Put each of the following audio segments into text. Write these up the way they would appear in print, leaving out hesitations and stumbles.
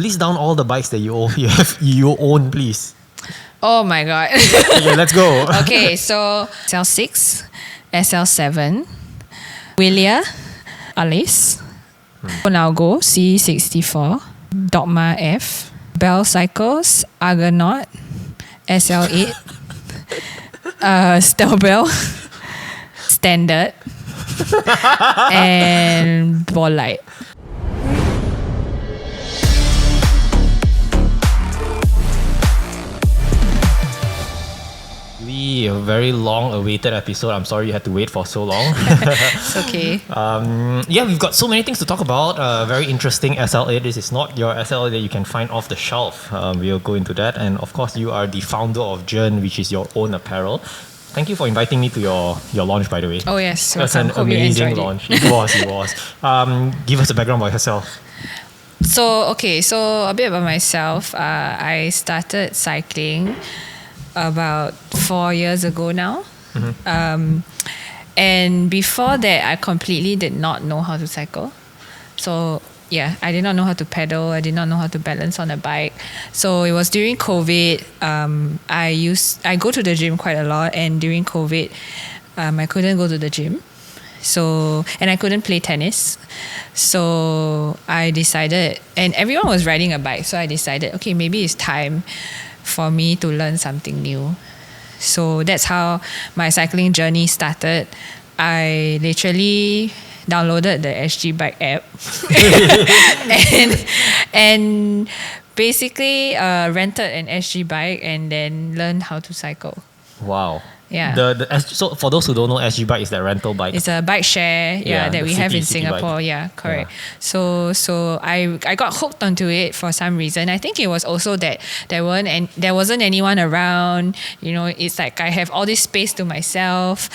list down all the bikes that you own, please. Oh my God. Okay, let's go. Okay, so SL6, SL7, Wheeler, Alice, Onago C64, Dogma F, Bell Cycles, Argonaut, SL8, Stelbell, Standard, and Ball Light. A very long-awaited episode. I'm sorry you had to wait for so long. It's okay. We've got so many things to talk about. Very interesting SL8. This is not your SL8 that you can find off the shelf. We'll go into that. And of course, you are the founder of Journ, which is your own apparel. Thank you for inviting me to your launch, by the way. Oh yes, that's an amazing launch. It was. Give us a background about yourself. So a bit about myself. I started cycling about 4 years ago now. And before that, I completely did not know how to cycle. So yeah, I did not know how to pedal. I did not know how to balance on a bike. So it was during COVID. I go to the gym quite a lot, and during COVID, I couldn't go to the gym. And I couldn't play tennis. So I decided, and everyone was riding a bike. So I decided, okay, maybe it's time for me to learn something new. So that's how my cycling journey started. I literally downloaded the SG Bike app and basically rented an SG bike and then learned how to cycle. Wow. Yeah. So for those who don't know, SG bike is that rental bike. It's a bike share, that we have in Singapore. Bike. Yeah, correct. Yeah. So I got hooked onto it for some reason. I think it was also that there wasn't anyone around. It's like I have all this space to myself.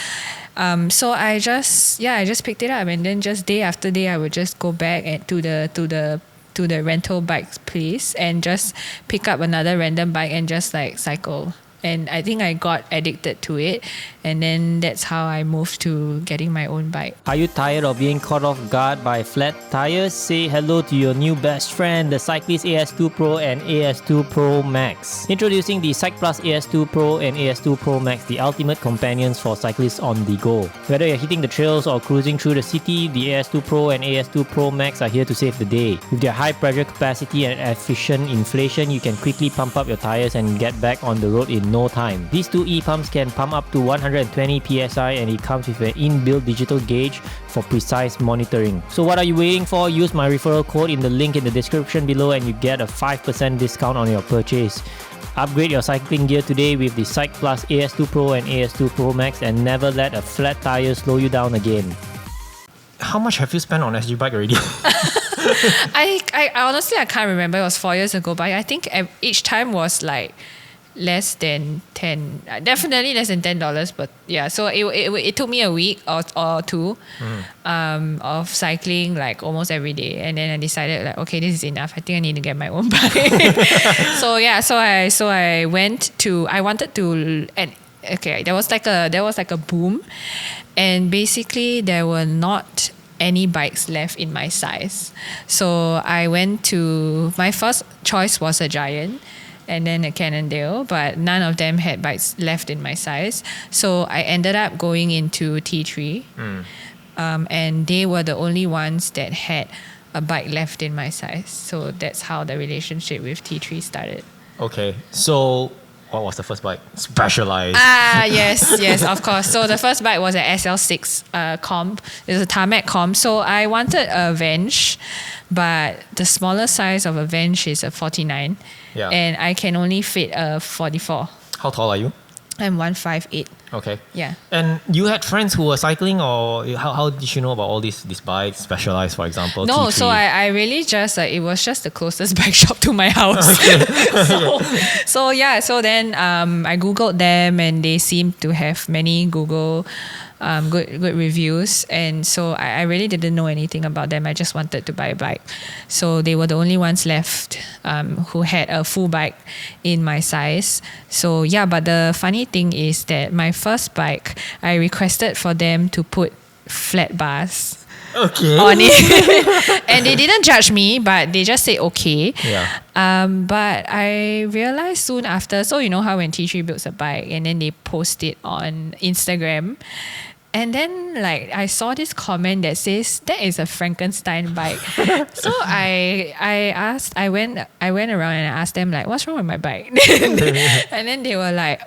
So I just picked it up, and then just day after day I would just go back to the rental bike place and just pick up another random bike and just like cycle. And I think I got addicted to it, and then that's how I moved to getting my own bike. Are you tired of being caught off guard by flat tires? Say hello to your new best friend, the Cyclist AS2 Pro and AS2 Pro Max. Introducing the Cyc Plus AS2 Pro and AS2 Pro Max, the ultimate companions for cyclists on the go. Whether you're hitting the trails or cruising through the city, the AS2 Pro and AS2 Pro Max are here to save the day. With their high pressure capacity and efficient inflation, you can quickly pump up your tires and get back on the road in no time. These two e-pumps can pump up to 120 psi, and it comes with an inbuilt digital gauge for precise monitoring. So what are you waiting for? Use my referral code in the link in the description below and you get a 5% discount on your purchase. Upgrade your cycling gear today with the Cyc Plus AS2 Pro and AS2 Pro Max, and never let a flat tire slow you down again. How much have you spent on SG bike already? I honestly I can't remember. It was 4 years ago, but I think each time was like less than 10, definitely less than $10. But yeah, so it took me a week or two of cycling like almost every day, and then I decided like, okay, this is enough. I think I need to get my own bike. So I wanted to, and okay, there was like a boom, and basically there were not any bikes left in my size. So I went to, my first choice was a Giant and then a Cannondale, but none of them had bikes left in my size. So I ended up going into T3, and they were the only ones that had a bike left in my size. So that's how the relationship with T3 started. Okay, so what was the first bike? Specialized. Yes, of course. So the first bike was an SL6 comp. It was a Tarmac comp. So I wanted a Venge, but the smaller size of a Venge is a 49. Yeah. And I can only fit a 44. How tall are you? I'm 158. Okay. Yeah. And you had friends who were cycling, or how did you know about all these bikes, Specialized, for example? No, T3? so I really just, it was just the closest bike shop to my house. So then I Googled them, and they seemed to have many Google good reviews, and so I really didn't know anything about them. I just wanted to buy a bike, so they were the only ones left who had a full bike in my size. So yeah, but the funny thing is that my first bike, I requested for them to put flat bars. on it. And they didn't judge me, but they just said okay. Yeah. But I realized soon after, so you know how when T3 builds a bike and then they post it on Instagram, and then like I saw this comment that says that is a Frankenstein bike. So I went around and I asked them like, what's wrong with my bike? And then they were like,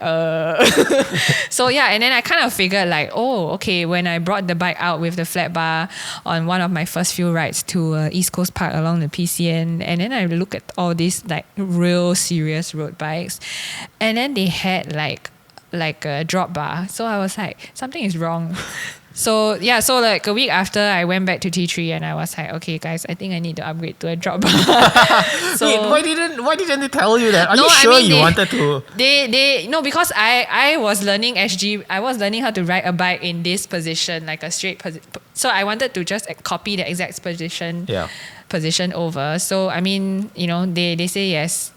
So yeah, and then I kind of figured like, oh, okay, when I brought the bike out with the flat bar on one of my first few rides to East Coast Park along the PCN, and then I look at all these like real serious road bikes, and then they had like a drop bar. So I was like, something is wrong. So yeah, so like a week after I went back to T3 and I was like, okay guys, I think I need to upgrade to a drop bar. So wait, why didn't they tell you that? Are you sure you wanted to? They no, because I was learning SG. I was learning how to ride a bike in this position, like a straight position. So I wanted to just copy the exact position over. So I mean, you know, they say yes.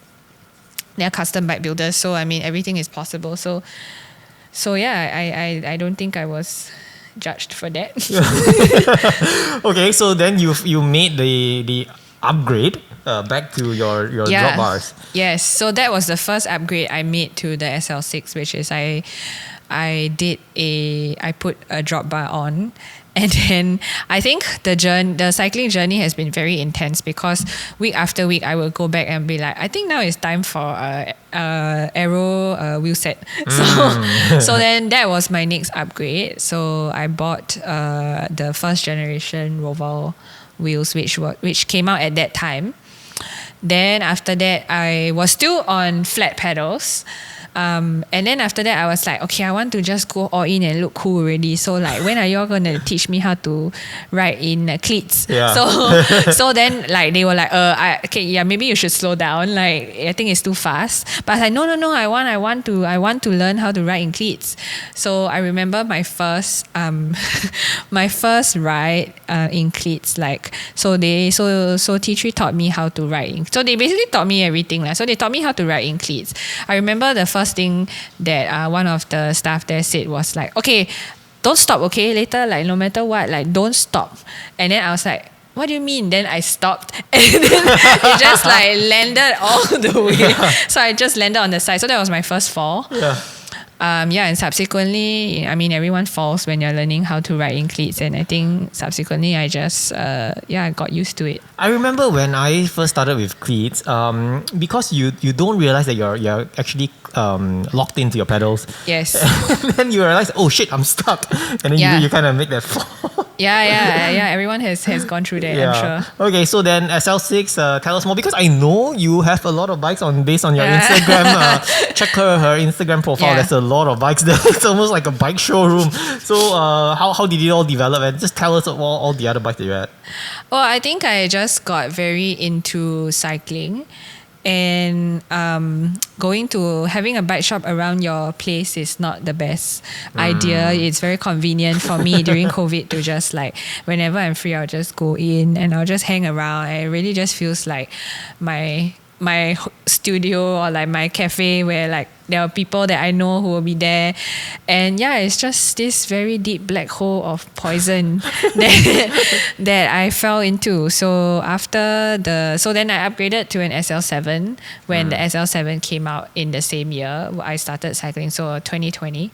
They're custom bike builders, so I mean everything is possible. So yeah, I don't think I was judged for that. Okay, so then you made the upgrade back to your drop bars. Yes, so that was the first upgrade I made to the SL6, which is I put a drop bar on. And then I think the cycling journey has been very intense because week after week I will go back and be like, I think now it's time for aero wheel set. So then that was my next upgrade. So I bought the first generation Roval wheels, which came out at that time. Then after that I was still on flat pedals. And then after that, I was like, okay, I want to just go all in and look cool already. So like, when are you all going to teach me how to ride in cleats? Yeah. So then like they were like, maybe you should slow down. Like I think it's too fast. But I was like, no, I want to learn how to ride in cleats. So I remember my first ride in cleats. Like so T3 taught me how to ride. So they basically taught me everything. So they taught me how to ride in cleats. I remember the first thing that one of the staff there said was like, okay, don't stop, okay? Later, like no matter what, like don't stop. And then I was like, what do you mean? Then I stopped and then it just like landed all the way. So I just landed on the side. So that was my first fall. And subsequently, I mean, everyone falls when you're learning how to ride in cleats, and I think subsequently I just got used to it. I remember when I first started with cleats, because you don't realize that you're actually locked into your pedals. Yes. And then you realize, oh shit, I'm stuck, and then you kind of make that fall. Yeah. Everyone has gone through that, I'm sure. Okay, so then SL6, tell us more, because I know you have a lot of bikes based on your Instagram. Check her Instagram profile. There's a lot of bikes there. It's almost like a bike showroom. So how did it all develop? And just tell us all the other bikes that you had. Well, I think I just got very into cycling. And having a bike shop around your place is not the best idea. It's very convenient for me during COVID to just like, whenever I'm free, I'll just go in and I'll just hang around. It really just feels like my studio or like my cafe where like there are people that I know who will be there, and it's just this very deep black hole of poison that I fell into. So then I upgraded to an SL7 when the SL7 came out in the same year I started cycling, so 2020.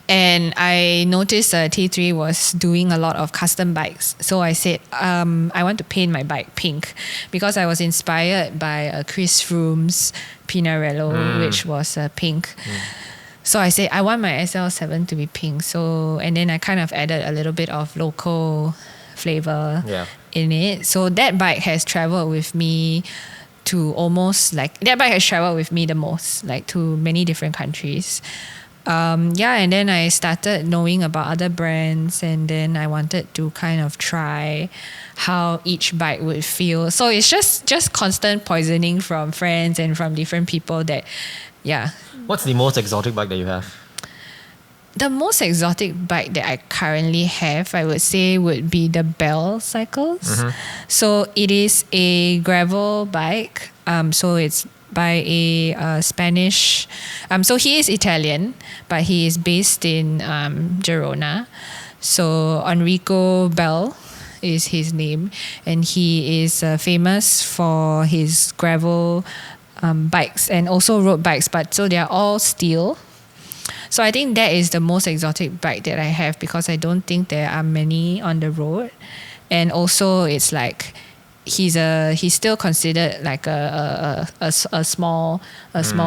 And I noticed T3 was doing a lot of custom bikes. So I said, I want to paint my bike pink, because I was inspired by Chris Froome's Pinarello, which was pink. So I said, I want my SL7 to be pink. So, and then I kind of added a little bit of local flavor in it. So that bike has traveled with me to the most, like to many different countries. And then I started knowing about other brands, and then I wanted to kind of try how each bike would feel. So it's just constant poisoning from friends and from different people that, What's the most exotic bike that you have? The most exotic bike that I currently have, I would say, would be the Bell Cycles. So it is a gravel bike. So it's by a Spanish. So he is Italian, but he is based in Girona. So Enrico Bell is his name, and he is famous for his gravel bikes and also road bikes, but so they are all steel. So I think that is the most exotic bike that I have, because I don't think there are many on the road. And also it's like he's still considered like a small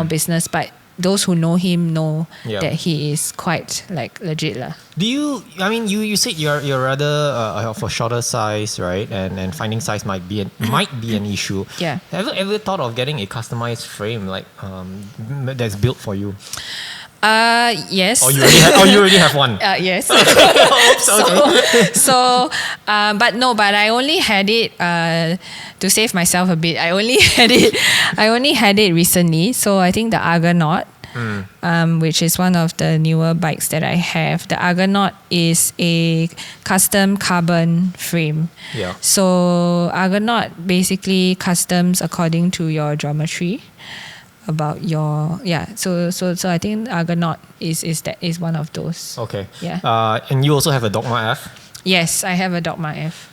business, but those who know him know that he is quite like legit lah. Do you? I mean, you said you're rather of a shorter size, right? And finding size might be an issue. Yeah. Have you ever thought of getting a customized frame like that's built for you? Yes. Or you already have one? Yes. Oops, okay. But I only had it to save myself a bit. I only had it recently. So I think the Argonaut, which is one of the newer bikes that I have. The Argonaut is a custom carbon frame. Yeah. So Argonaut basically customs according to your geometry. About your so I think Argonaut is one of those. Okay. Yeah. And you also have a Dogma F? Yes, I have a Dogma F.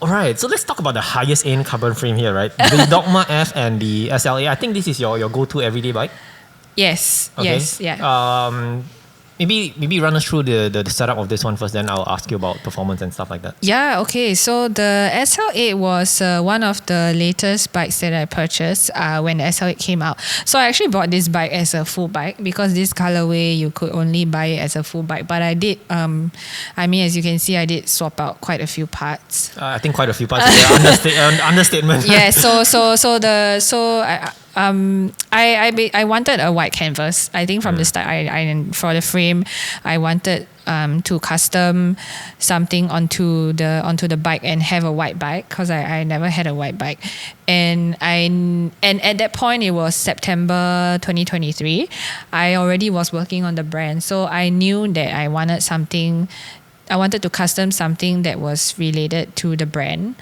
Alright, so let's talk about the highest end carbon frame here, right? The Dogma F and the SL8. I think this is your go-to everyday bike. Yes. Okay. Yes. Yeah. Maybe run us through the setup of this one first, then I'll ask you about performance and stuff like that. Yeah, okay. So the SL8 was one of the latest bikes that I purchased when the SL8 came out. So I actually bought this bike as a full bike, because this colorway you could only buy it as a full bike. But I did, as you can see, I did swap out quite a few parts. I think quite a few parts is an understatement. Yeah. I wanted a white canvas. I think from the start, I for the frame, I wanted to custom something onto the bike and have a white bike, because I never had a white bike, and at that point it was September 2023. I already was working on the brand, so I knew that I wanted something. I wanted to custom something that was related to the brand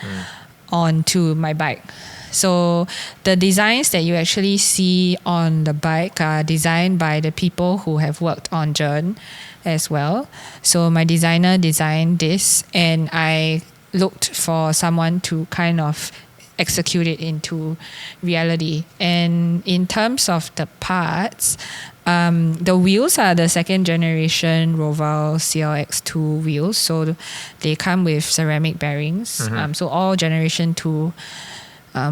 onto my bike. So the designs that you actually see on the bike are designed by the people who have worked on Journ as well. So my designer designed this, and I looked for someone to kind of execute it into reality. And in terms of the parts, the wheels are the second generation Roval CLX II wheels. So they come with ceramic bearings. So all generation 2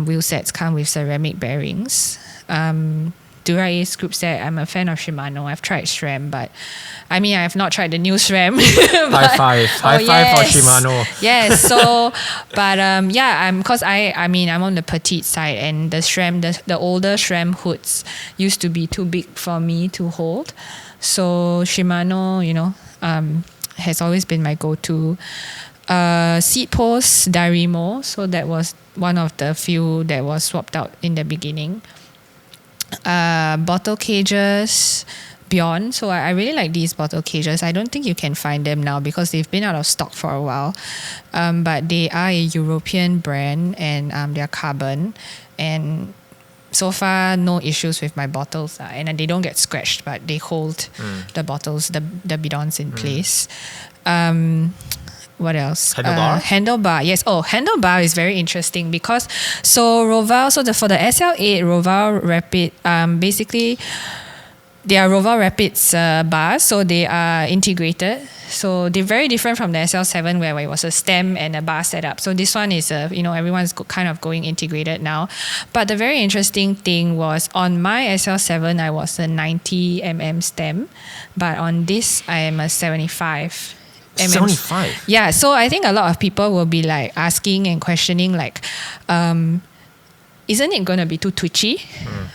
wheel sets come with ceramic bearings. Dura-Ace group set. I'm a fan of Shimano. I've tried SRM, but I have not tried the new SRM. High five for Shimano. Yes. So, but because I'm on the petite side, and the SRM, the older SRM hoods used to be too big for me to hold. So Shimano, has always been my go-to. Seat post Darimo, so that was one of the few that was swapped out in the beginning. Bottle cages, Bjorn. So I really like these bottle cages. I don't think you can find them now because they've been out of stock for a while. But they are a European brand, and they're carbon. And so far, no issues with my bottles. And they don't get scratched, but they hold the bottles, the bidons in place. What else? Handlebar? Handlebar, yes. Oh, handlebar is very interesting because Roval, for the SL8 Roval Rapide, basically they are Roval Rapide's bars, so they are integrated. So they're very different from the SL7 where it was a stem and a bar setup. So this one is everyone's kind of going integrated now. But the very interesting thing was on my SL7 I was a 90 mm stem, but on this I am a 75. 75? Yeah, so I think a lot of people will be like asking and questioning like, isn't it going to be too twitchy?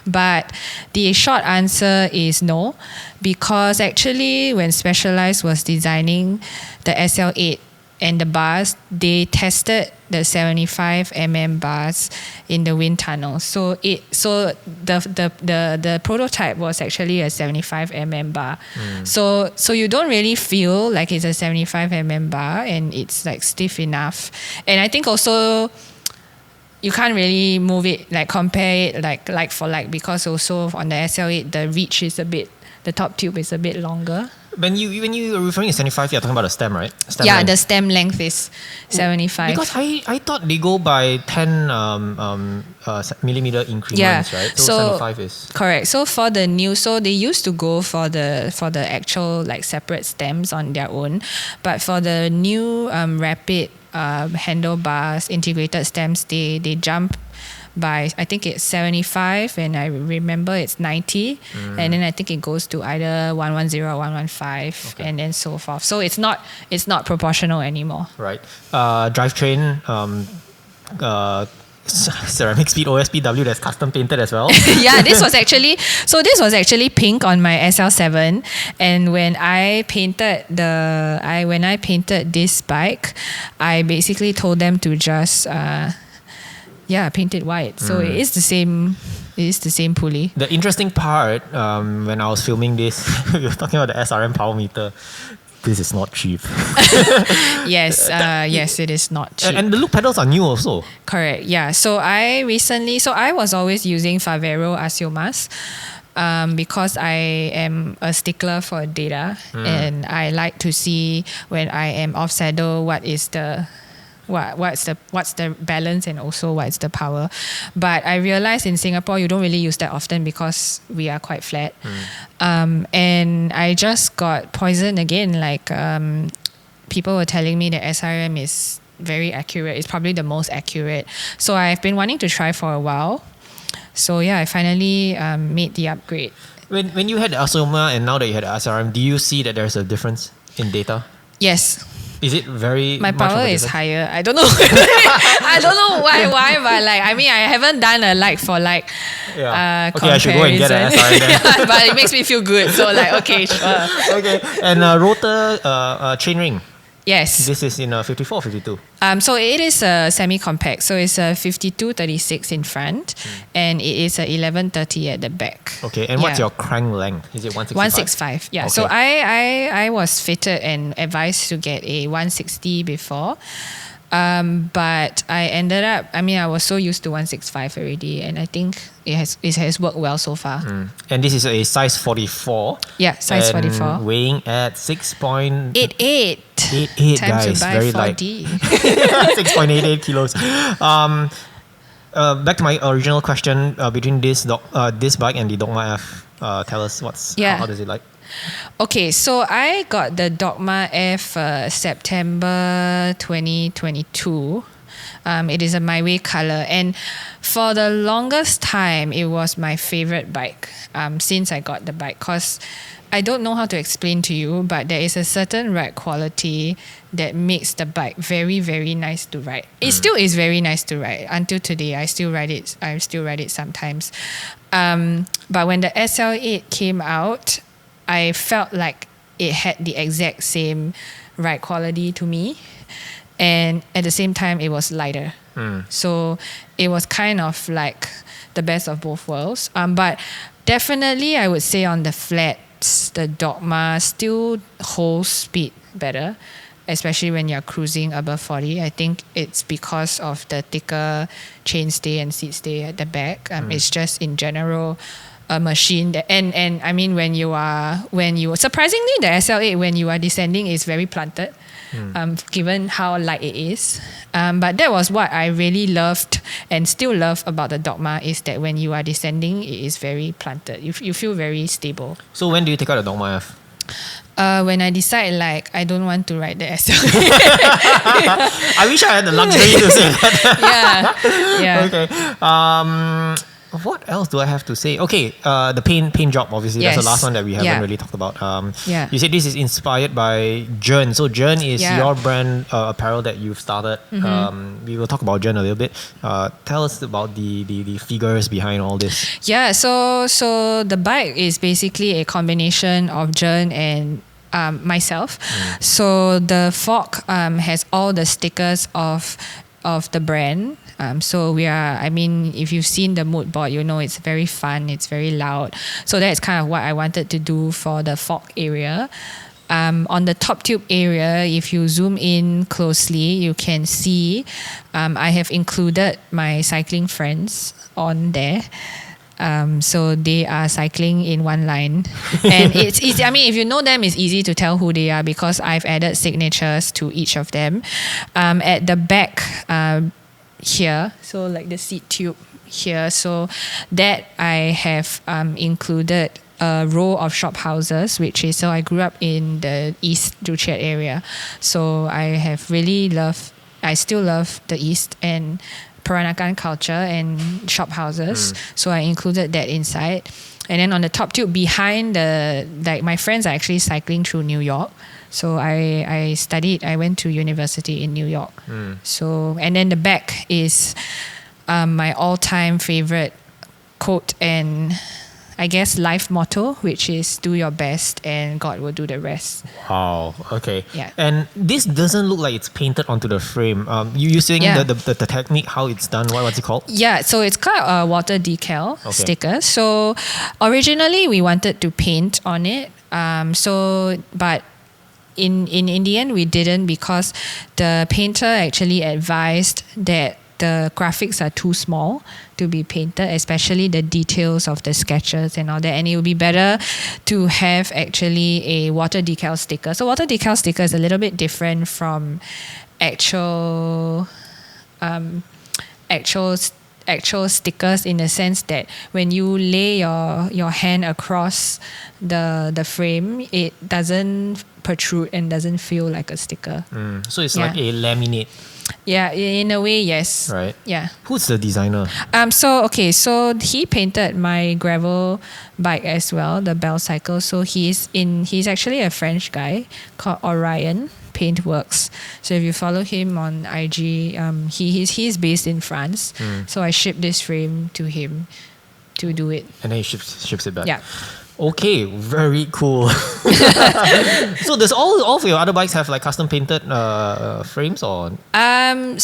But the short answer is no, because actually when Specialized was designing the SL8 and the bars, they tested the 75 mm bars in the wind tunnel. So the prototype was actually a 75 mm bar. So you don't really feel like it's a 75 mm bar, and it's like stiff enough. And I think also you can't really move it, like compare it like for like, because also on the SL8 the reach is the top tube is a bit longer. When you are referring to 75, you're talking about the stem, right? Stem Yeah, length. the stem length is 75. Because I thought they go by 10 millimeter increments, right? So 75 is correct. So for the new, so they used to go for the actual like separate stems on their own, but for the new Rapide handlebars integrated stems, they jump by, I think it's 75, and I remember it's 90, and then I think it goes to either 110 or 115, and then so forth. So it's not proportional anymore. right. Drivetrain, CeramicSpeed OSPW that's custom painted as well. Yeah, this was actually pink on my SL7, and when I painted this bike, I basically told them to just paint it white. So it is the same pulley. The interesting part, when I was filming this, we were talking about the SRM Powermeter. This is not cheap. Yes, it is not cheap. And the loop pedals are new also. Correct, yeah. So I was always using Favero Asiomas because I am a stickler for data, and I like to see when I am off saddle what's the balance and also what's the power. But I realized in Singapore you don't really use that often because we are quite flat. And I just got poisoned again. Like people were telling me that SRM is very accurate. It's probably the most accurate. So I've been wanting to try for a while. So yeah, I finally made the upgrade. When you had the Asoma and now that you had the SRM, do you see that there's a difference in data? Yes. Is it very my much of power a is difference? higher. I don't know. I don't know why, but like, I mean, I haven't done a like for like Okay, comparison. I should go and get an SRM then. Yeah, but it makes me feel good. So like, okay, sure. Okay, and rotor chain ring. Yes. This is in 54 or 52? So it is a semi-compact. So it's a 52-36 in front, and it is a 11-30 at the back. Okay, and what's your crank length? Is it 165? 165, yeah. Okay. So I was fitted and advised to get a 160 before. But I ended up, I mean, I was so used to 165 already, and I think it has worked well so far. And this is a size 44. Yeah, size and 44. Weighing at 6.88 88. Time guys, to buy very 4D. 6.88 kilos. Back to my original question, between this bike and the Dogma F, tell us how does it like? Okay, so I got the Dogma F September 2022. It is a My Way color, and for the longest time, it was my favorite bike since I got the bike, because I don't know how to explain to you, but there is a certain ride quality that makes the bike very, very nice to ride. It still is very nice to ride. Until today, I still ride it sometimes. But when the SL8 came out, I felt like it had the exact same ride quality to me, and at the same time it was lighter. So it was kind of like the best of both worlds. But definitely I would say on the flats, the Dogma still holds speed better, especially when you're cruising above 40. I think it's because of the thicker chainstay and seat stay at the back. It's just in general a machine that, and I mean when you surprisingly the SL8 when you are descending is very planted, given how light it is. But that was what I really loved and still love about the Dogma, is that when you are descending, it is very planted. You feel very stable. So when do you take out the Dogma F? When I decide like I don't want to ride the SL8. I wish I had the luxury to say that. Yeah. Okay. What else do I have to say? Okay, the paint job, obviously. Yes. That's the last one that we haven't really talked about. You said this is inspired by Journ. So Journ is your brand apparel that you've started. We will talk about Journ a little bit. Tell us about the figures behind all this. Yeah, so the bike is basically a combination of Journ and myself. So the fork has all the stickers of the brand. So if you've seen the mood board, you know it's very fun, it's very loud. So that's kind of what I wanted to do for the fork area. On the top tube area, if you zoom in closely, you can see I have included my cycling friends on there. So they are cycling in one line, and it's easy. I mean, if you know them, it's easy to tell who they are because I've added signatures to each of them. At the back here, so like the seat tube here, so that I have included a row of shop houses, so I grew up in the East Joo Chiat area, so I still love the East and Peranakan culture and shop houses. So I included that inside. And then on the top tube behind my friends are actually cycling through New York. So I went to university in New York. So, and then the back is my all-time favorite quote and I guess life motto, which is do your best and God will do the rest. Wow. Okay. Yeah. And this doesn't look like it's painted onto the frame. You saying the technique, how it's done, what's it called? Yeah, so it's called a water decal sticker. So originally we wanted to paint on it. But in the end we didn't because the painter actually advised that the graphics are too small to be painted, especially the details of the sketches and all that. And it would be better to have actually a water decal sticker. So water decal sticker is a little bit different from actual stickers in the sense that when you lay your hand across the frame, it doesn't protrude and doesn't feel like a sticker. So it's like a laminate. Yeah, in a way, yes. Right. Yeah. Who's the designer? So he painted my gravel bike as well, the Bell Cycle. So he's actually a French guy called Orion Paintworks. So if you follow him on IG, he's based in France. So I shipped this frame to him to do it. And then he ships it back. Yeah. Okay, very cool. So does all of your other bikes have like custom painted frames or? Besides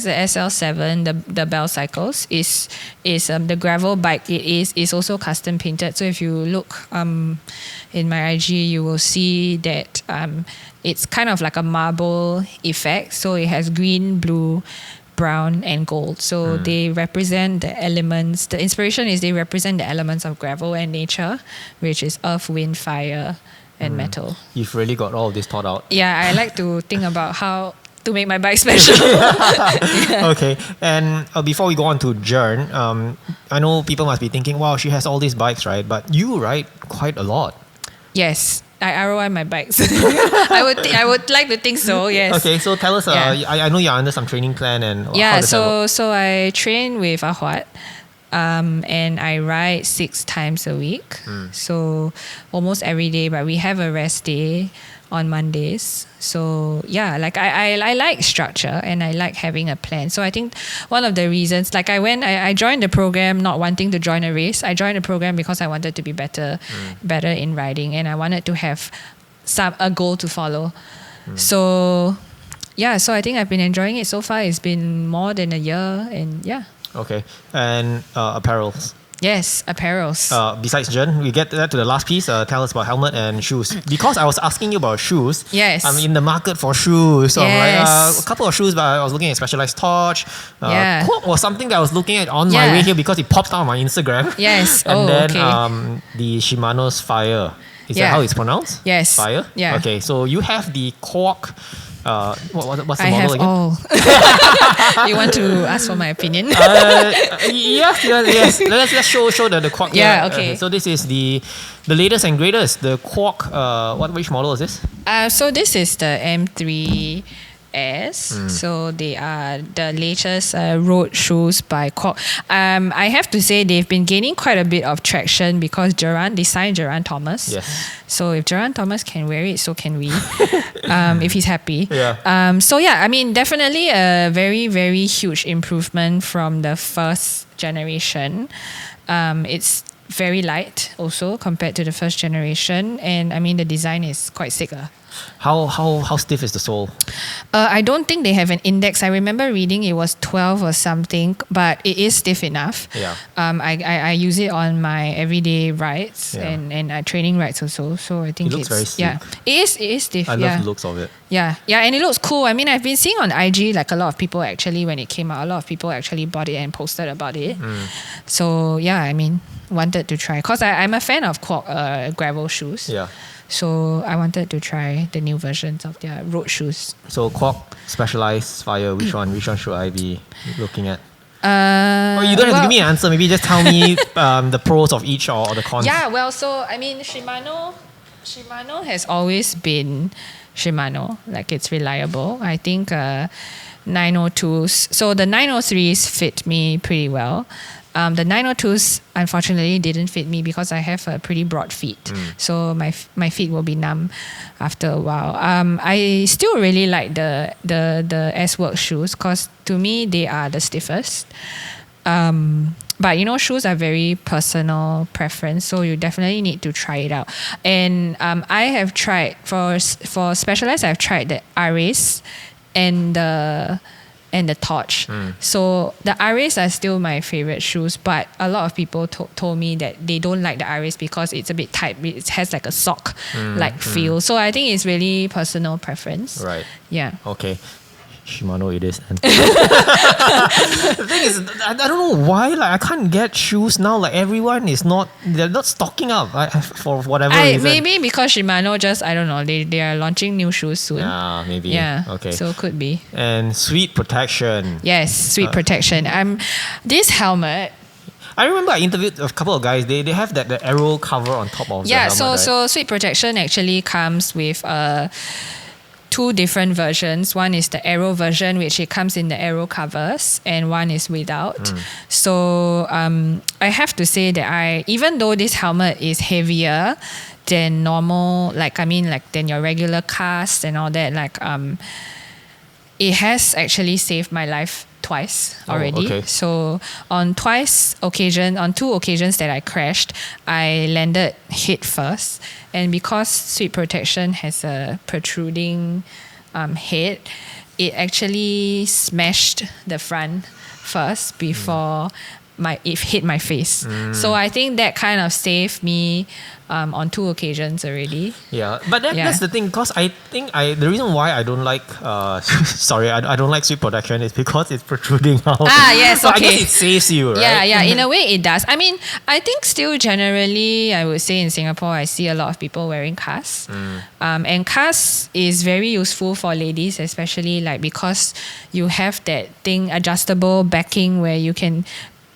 the SL7, the Bell Cycles is the gravel bike. It is also custom painted. So if you look in my IG, you will see that it's kind of like a marble effect. So it has green, blue, brown and gold. So they represent the elements. The inspiration is they represent the elements of gravel and nature, which is earth, wind, fire and metal. You've really got all of this thought out. Yeah, I like to think about how to make my bike special. Okay, and before we go on to Journ, I know people must be thinking, wow, she has all these bikes, right? But you ride quite a lot. Yes. I ROI my bikes. I would like to think so. Yes. Okay, so tell us. I know you're under some training plan and how does that work? So I train with Ahwat, and I ride 6 times a week. So almost every day, but we have a rest day on Mondays. So yeah, like I like structure and I like having a plan. So I think one of the reasons, like I joined the program not wanting to join a race. I joined the program because I wanted to be better in riding and I wanted to have a goal to follow. So yeah, so I think I've been enjoying it so far. It's been more than a year and yeah. Okay, and apparels. Yes, apparels. Besides Journ, we get that to the last piece. Tell us about helmet and shoes. Because I was asking you about shoes. Yes. I'm in the market for shoes. So I'm Yes. like, a couple of shoes, but I was looking at Specialized Torch. Yeah. Quoc was something that I was looking at on my way here because it popped out on my Instagram. Yes. And then okay. The Shimano's Fire. Is that Yeah. how it's pronounced? Yes. Fire? Yeah. Okay, so you have the Quoc. What's the I model have again? all. You want to ask for my opinion? Yes. Let's show the Quoc. Yeah, okay. So this is the latest and greatest. The Quoc. Which model is this? So this is the M3 Airs. So they are the latest road shoes by Quoc. I have to say they've been gaining quite a bit of traction because they signed Geraint Thomas. Yes. So if Geraint Thomas can wear it, so can we. If he's happy. Yeah. So yeah, I mean definitely a very, very huge improvement from the first generation. It's very light also compared to the first generation, and I mean the design is quite sick. How stiff is the sole? I don't think they have an index. I remember reading it was 12 or something, but it is stiff enough. Yeah. I use it on my everyday rides Yeah. and training rides also. So I think It looks very sleek. yeah, it is stiff. I yeah. love the looks of it. Yeah, and it looks cool. I mean, I've been seeing on IG like a lot of people actually when it came out, a lot of people actually bought it and posted about it. So yeah, I mean, wanted to try because I'm a fan of Quoc gravel shoes. Yeah. So I wanted to try the new versions of their road shoes. So Quoc Specialized Fire, which one should I be looking at? Or you don't have to give me an answer. Maybe just tell me the pros of each or the cons. Yeah, well, so I mean, Shimano has always been Shimano. Like it's reliable. I think 902s. So the 903s fit me pretty well. The 902s unfortunately didn't fit me because I have a pretty broad feet. So my feet will be numb after a while. I still really like the S-Works shoes because to me they are the stiffest. But you know, shoes are very personal preference, so you definitely need to try it out. And I have tried for Specialized. I've tried the Dura-Ace and the Torch. So the Dura-Ace are still my favorite shoes, but a lot of people told me that they don't like the Dura-Ace because it's a bit tight. It has like a sock like feel. So I think it's really personal preference. Right. Yeah. Okay. Shimano it is. And the thing is, I don't know why. Like I can't get shoes now. Like everyone is they're not stocking up for whatever reason. Maybe because Shimano just, I don't know, they are launching new shoes soon. Yeah, maybe. Yeah. Okay. So it could be. And sweet protection. Yes, sweet protection. This helmet. I remember I interviewed a couple of guys. They have the arrow cover on top of the helmet. So sweet protection actually comes with two different versions. One is the arrow version, which it comes in the arrow covers, and one is without. So I have to say that even though this helmet is heavier than normal, than your regular cast and all that, it has actually saved my life twice already. Okay. So on two occasions that I crashed, I landed head first, and because sweet protection has a protruding head, it actually smashed the front first before it hit my face. So I think that kind of saved me on two occasions already. Yeah, but that's the thing, because I think the reason why I don't like I don't like sweet protection is because it's protruding out. Yes, so okay. I guess it saves you, right? Yeah, in a way it does. I mean, I think still generally, I would say in Singapore, I see a lot of people wearing casts. And casts is very useful for ladies, especially because you have that thing, adjustable backing, where you can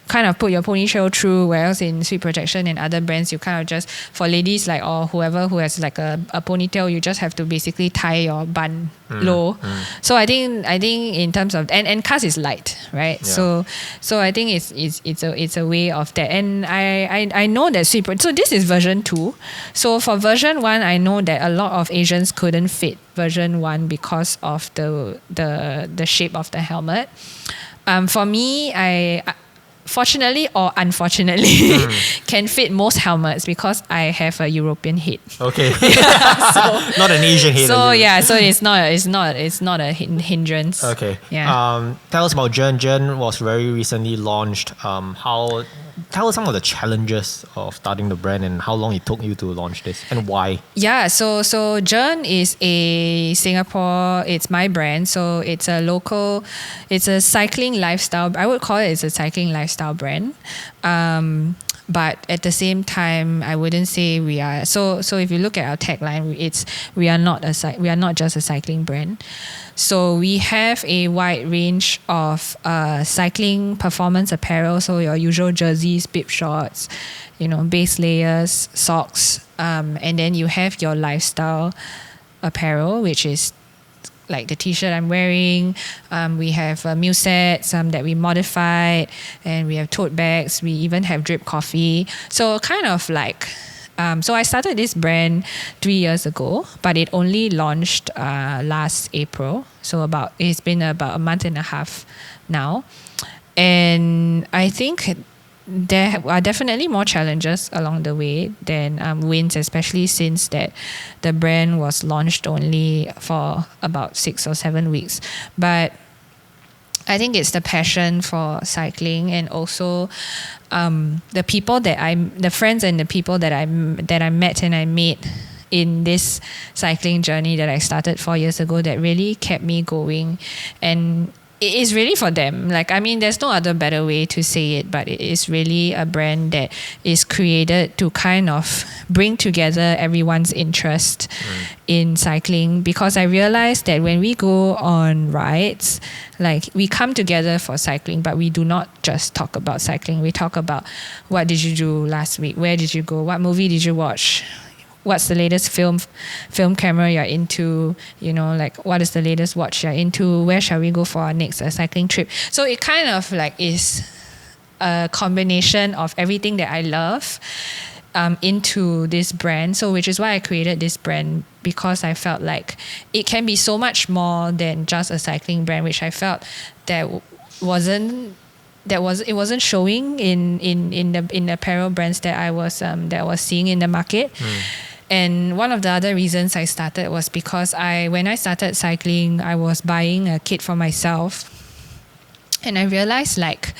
kind of put your ponytail through, whereas in sweet protection and other brands, you kind of just, for ladies or whoever who has a ponytail, you just have to basically tie your bun low. So I think in terms of and cast is light, right? Yeah. So I think it's a way of that. And I know that so this is version 2. So for version 1, I know that a lot of Asians couldn't fit version 1 because of the shape of the helmet. For me, I fortunately or unfortunately can fit most helmets because I have a European head. Okay. Not an Asian head. So so it's not a hindrance. Okay. Yeah. Tell us about Journ. Journ was very recently launched. Tell us some of the challenges of starting the brand and how long it took you to launch this and why. Yeah, so Journ is a Singapore, it's my brand. So it's a cycling lifestyle. I would call it's a cycling lifestyle brand. But at the same time, I wouldn't say we are. So if you look at our tagline, we are not just a cycling brand. So we have a wide range of cycling performance apparel. So your usual jerseys, bib shorts, base layers, socks, and then you have your lifestyle apparel, which is like the t-shirt I'm wearing. We have meal sets that we modified, and we have tote bags. We even have drip coffee. So kind of so I started this brand 3 years ago, but it only launched last April. So it's been about a month and a half now. And I think there are definitely more challenges along the way than wins, especially since that the brand was launched only for about 6 or 7 weeks. But I think it's the passion for cycling, and also the friends and the people that I met and I made in this cycling journey that I started 4 years ago that really kept me going. And it is really for them. Like, I mean, there's no other better way to say it, but it is really a brand that is created to kind of bring together everyone's interest in cycling. Because I realized that when we go on rides, like, we come together for cycling, but we do not just talk about cycling. We talk about, what did you do last week? Where did you go? What movie did you watch? What's the latest film camera you're into? You know, like, what is the latest watch you're into? Where shall we go for our next cycling trip? So it kind of like is a combination of everything that I love into this brand. So which is why I created this brand, because I felt like it can be so much more than just a cycling brand, which I felt that it wasn't showing in the apparel brands that I was seeing in the market. And one of the other reasons I started was because when I started cycling, I was buying a kit for myself, and I realized, like,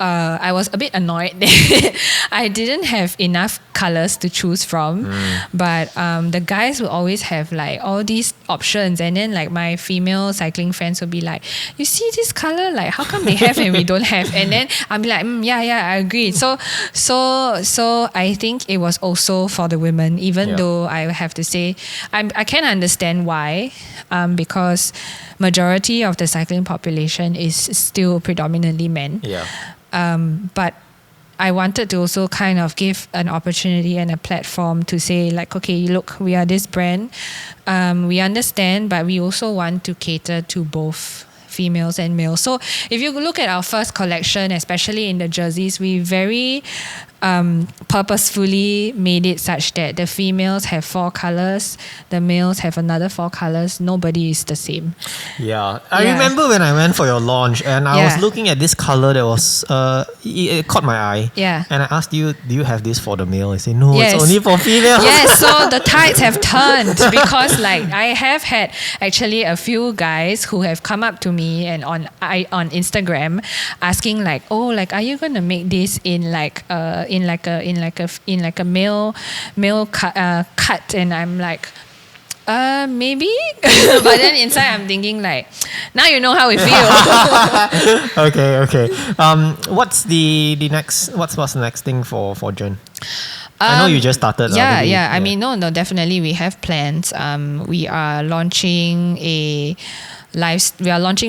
I was a bit annoyed that I didn't have enough colors to choose from. But the guys will always have like all these options, and then like my female cycling friends will be like, you see this color, like how come they have and we don't have? And then I'll be like, yeah, I agree. So I think it was also for the women, even though I have to say I can understand why, because majority of the cycling population is still predominantly men. But I wanted to also kind of give an opportunity and a platform to say, like, okay, look, we are this brand. We understand, but we also want to cater to both females and males. So if you look at our first collection, especially in the jerseys, we very purposefully made it such that the females have 4 colors, the males have another 4 colors. Nobody is the same. I remember when I went for your launch, and I was looking at this color that was it caught my eye. And I asked you, do you have this for the male? I said, no, it's only for females. So the tides have turned, because like I have had actually a few guys who have come up to me and on Instagram asking, like, oh, like, are you gonna make this in like a male cut? And I'm like, maybe. But then inside I'm thinking, like, now you know how we feel. Okay. What's the next thing for Journ? I know you just started. I mean, no, definitely we have plans. We are launching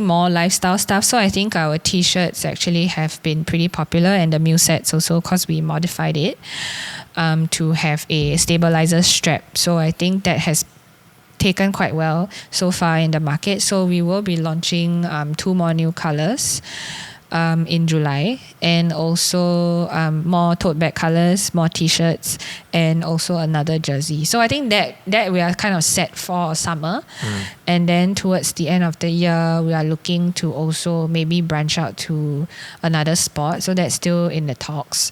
more lifestyle stuff. So I think our t-shirts actually have been pretty popular, and the mule sets also, because we modified it to have a stabilizer strap. So I think that has taken quite well so far in the market. So we will be launching 2 more new colors in July, and also more tote bag colors, more t-shirts, and also another jersey. So I think that we are kind of set for summer. And then towards the end of the year, we are looking to also maybe branch out to another sport. So that's still in the talks.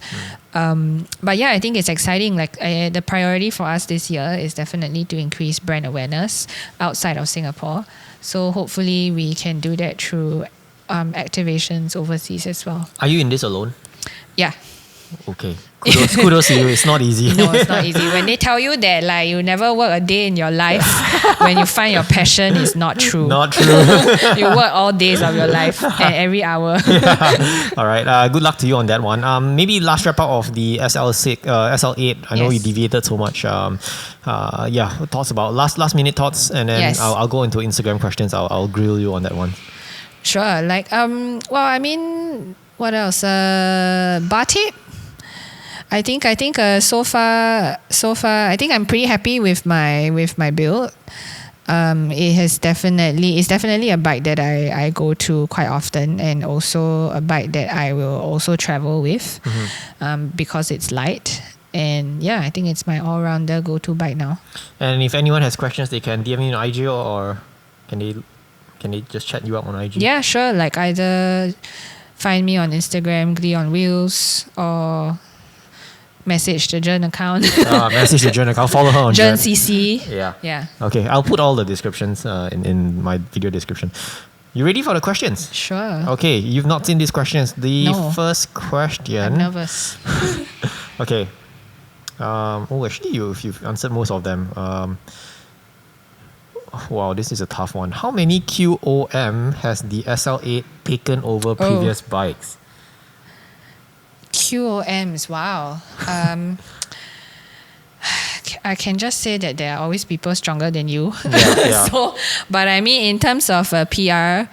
But yeah, I think it's exciting. Like, the priority for us this year is definitely to increase brand awareness outside of Singapore. So hopefully we can do that through activations overseas as well. Are you in this alone? Yeah. Okay. Kudos to you. It's not easy. No, it's not easy. When they tell you that, like, you never work a day in your life, when you find your passion, it's not true. Not true. You work all days of your life and every hour. All right. Good luck to you on that one. Maybe last wrap up of the SL8. I know you deviated so much. Thoughts about last minute thoughts, and then I'll go into Instagram questions. I'll grill you on that one. Sure. Like, well, I mean, what else? Bar tape. I think so far I think I'm pretty happy with my build. It's definitely a bike that I go to quite often, and also a bike that I will also travel with, because it's light. And yeah, I think it's my all-rounder go-to bike now. And if anyone has questions, they can DM me on IG, or can they just chat you up on IG? Yeah, sure. Like, either find me on Instagram, Glee on Wheels, or message the Journ account. Message the Journ account. Follow her on journ.cc. Yeah. Okay, I'll put all the descriptions in my video description. You ready for the questions? Sure. Okay, you've not seen these questions. The No. first question. I'm nervous. Okay. Actually, you've answered most of them. Wow, this is a tough one. How many QOM has the SL8 taken over previous bikes? QOMs, wow. I can just say that there are always people stronger than you. Yeah. So, but I mean, in terms of PR,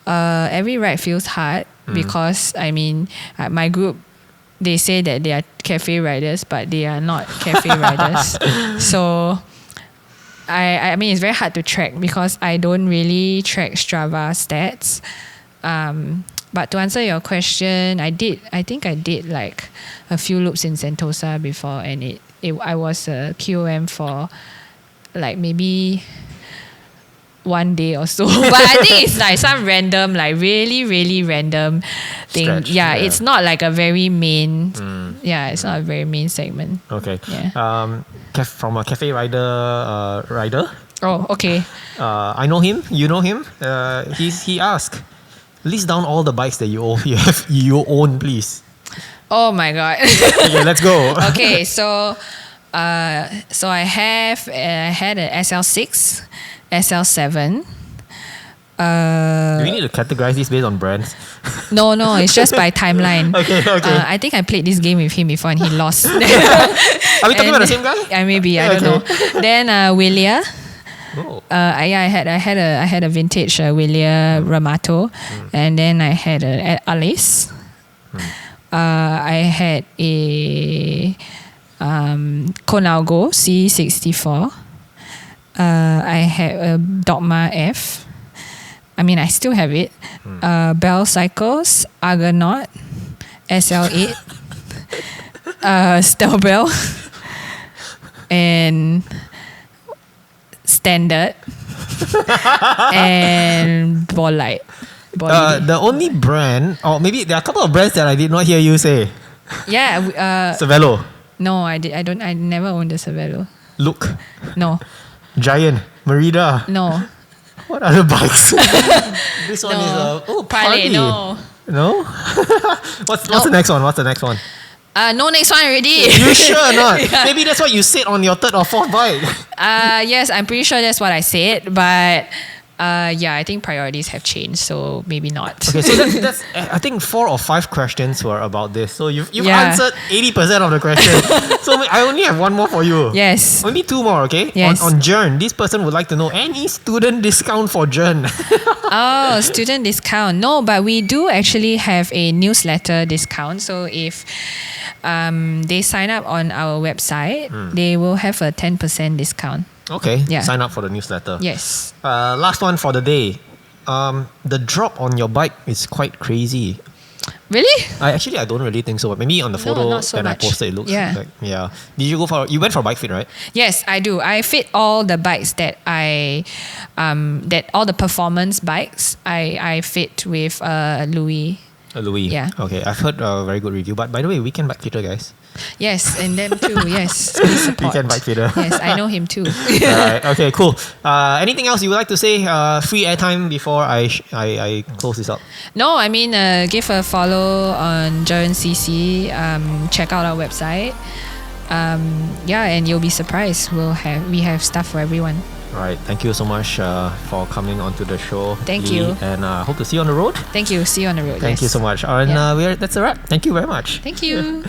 every ride feels hard because I mean, my group, they say that they are cafe riders, but they are not cafe riders. So, I mean, it's very hard to track because I don't really track Strava stats. But to answer your question, I think I did like a few loops in Sentosa before, and I was a QOM for like maybe 1 day or so. But I think it's like some random, like really, really random thing. Stretch, yeah, yeah. it's not like a very main. Yeah, it's not a very main segment. Okay. Yeah. From a cafe rider. Oh, okay. I know him. You know him. He asked, list down all the bikes that you own, please. Oh my god. Okay, let's go. Okay, so I had an SL6, SL7. Do we need to categorize this based on brands? No, it's just by timeline. Okay. I think I played this game with him before and he lost. Are we talking about the same guy? Maybe, I don't know. Then Willia. Oh. I had a vintage Willia Ramato, and then I had a Alice. I had a Conalgo C64. I had a Dogma F. I mean, I still have it. Bell Cycles, Argonaut, SL8, Stelbell, and Standard, and Bolide. The only brand, or maybe there are a couple of brands that I did not hear you say. Yeah. Cervelo. No, I never owned a Cervelo. Look. No. Giant. Merida. No. What other bikes? This one is Parley. No? What's the next one? No next one already. You sure or not? Yeah. Maybe that's what you said on your third or fourth bike. Yes, I'm pretty sure that's what I said, but I think priorities have changed, so maybe not. Okay, so that's I think 4 or 5 questions were about this. So you've answered 80% of the questions. So I only have one more for you. Yes. Only 2 more, okay? Yes. On Journ, this person would like to know any student discount for Journ. Oh, student discount. No, but we do actually have a newsletter discount. So if they sign up on our website, they will have a 10% discount. Okay, Yeah. sign up for the newsletter. Yes. Last one for the day. The drop on your bike is quite crazy. Really? I don't really think so. But maybe on the photo not so that much. I posted, it looks Yeah. like, yeah. You went for bike fit, right? Yes, I do. I fit all the bikes that all the performance bikes, I fit with Louis. Louis. Yeah. Okay, I've heard a very good review. But by the way, weekend bike fitter, guys. Yes, and them too. Yes, please support. Weekend bike fitter. Yes, I know him too. Alright, okay, cool. Anything else you would like to say? Free airtime before I close this up. No, I mean, give a follow on journ.cc. Check out our website. And you'll be surprised. We have stuff for everyone. Alright, thank you so much for coming onto the show. Thank you. And hope to see you on the road. Thank you. See you on the road. Thank you so much. And that's a wrap. Thank you very much. Thank you.